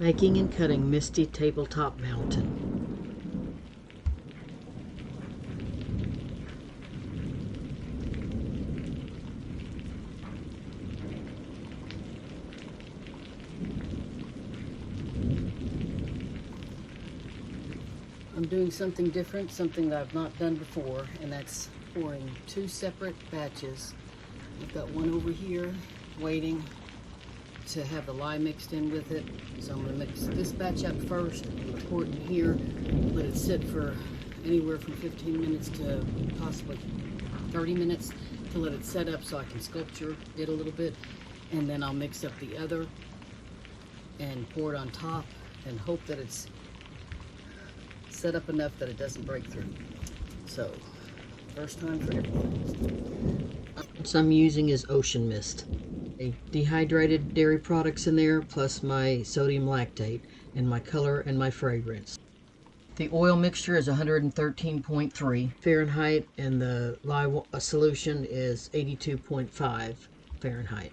Making and cutting Misty Tabletop Mountain. I'm doing something different, something that I've not done before, and that's pouring two separate batches. I've got one over here waiting to have the lye mixed in with it. So I'm going to mix this batch up first. I'm going to pour it in here, let it sit for anywhere from 15 minutes to possibly 30 minutes to let it set up so I can sculpture it a little bit. And then I'll mix up the other and pour it on top and hope that it's set up enough that it doesn't break through. So, first time for everything. What I'm using is ocean mist. Dehydrated dairy products in there, plus my sodium lactate, and my color and my fragrance. The oil mixture is 113.3 Fahrenheit, and the lye solution is 82.5 Fahrenheit.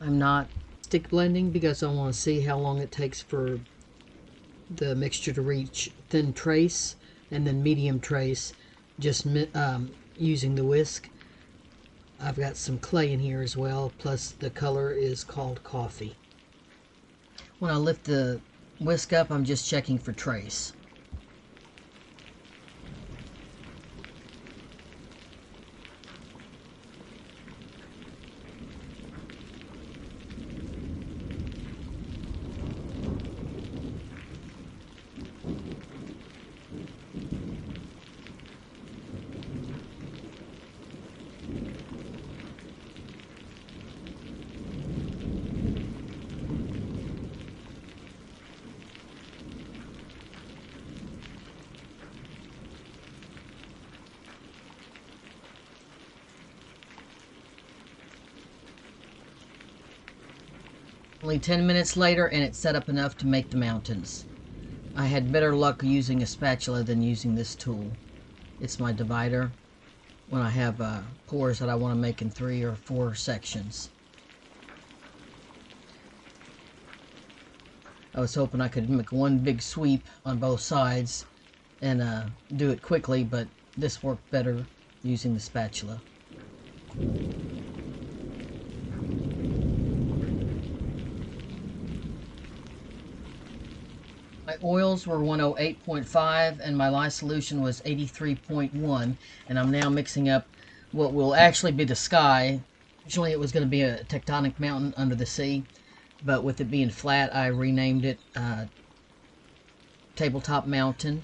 I'm not stick blending because I want to see how long it takes for the mixture to reach thin trace and then medium trace, just using the whisk. I've got some clay in here as well, plus the color is called coffee. When I lift the whisk up, I'm just checking for trace. Only 10 minutes later, and it's set up enough to make the mountains. I had better luck using a spatula than using this tool. It's my divider when I have pours that I want to make in 3 or 4 sections. I was hoping I could make one big sweep on both sides and do it quickly, but this worked better using the spatula. My oils were 108.5 and my lye solution was 83.1, and I'm now mixing up what will actually be the sky. Originally it was going to be a tectonic mountain under the sea, but with it being flat I renamed it Tabletop Mountain,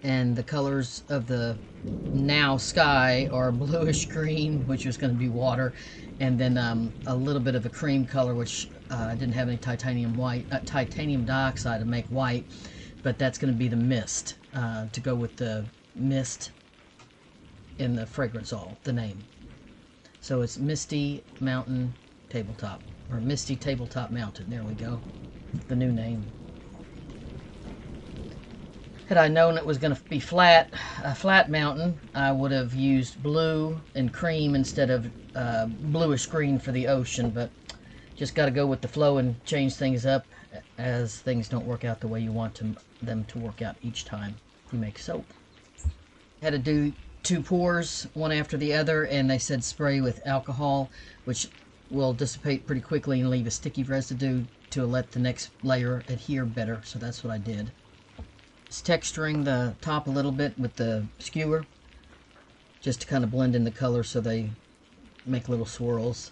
and the colors of the now sky are bluish green, which is going to be water, and then a little bit of a cream color, which I didn't have any titanium dioxide to make white, but that's going to be the mist to go with the mist in the fragrance oil, the name. So it's Misty Mountain Tabletop, or Misty Tabletop Mountain. There we go, the new name. Had I known it was going to be a flat mountain, I would have used blue and cream instead of bluish green for the ocean, but just got to go with the flow and change things up as things don't work out the way you want them to work out each time you make soap. Had to do 2 pours, one after the other, and they said spray with alcohol, which will dissipate pretty quickly and leave a sticky residue to let the next layer adhere better, so that's what I did. Just texturing the top a little bit with the skewer, just to kind of blend in the color so they make little swirls.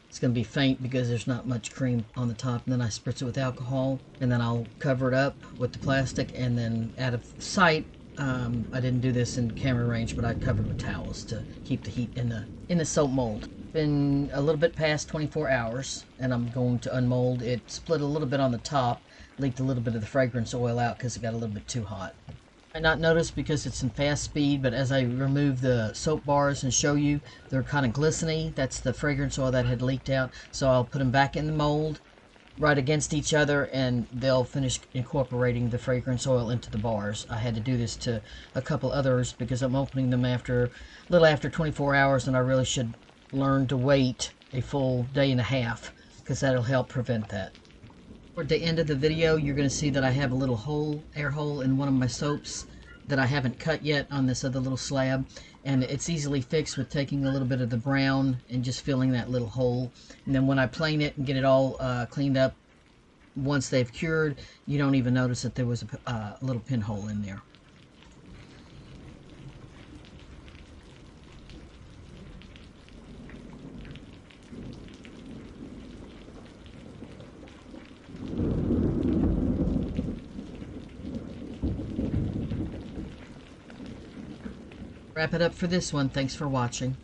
It's going to be faint because there's not much cream on the top, and then I spritz it with alcohol, and then I'll cover it up with the plastic, and then out of sight, I didn't do this in camera range, but I covered with towels to keep the heat in the soap mold. Been a little bit past 24 hours, and I'm going to unmold. It split a little bit on the top, leaked a little bit of the fragrance oil out because it got a little bit too hot. I not noticed because it's in fast speed, but as I remove the soap bars and show you, they're kind of glistening. That's the fragrance oil that had leaked out, so I'll put them back in the mold right against each other, and they'll finish incorporating the fragrance oil into the bars. I had to do this to a couple others because I'm opening them after a little after 24 hours, and I really should learn to wait a full day and a half because that'll help prevent that. Toward the end of the video, you're going to see that I have a little hole, air hole in one of my soaps that I haven't cut yet on this other little slab, and it's easily fixed with taking a little bit of the brown and just filling that little hole. And then when I plane it and get it all cleaned up, once they've cured, you don't even notice that there was a little pinhole in there. Wrap it up for this one. Thanks for watching.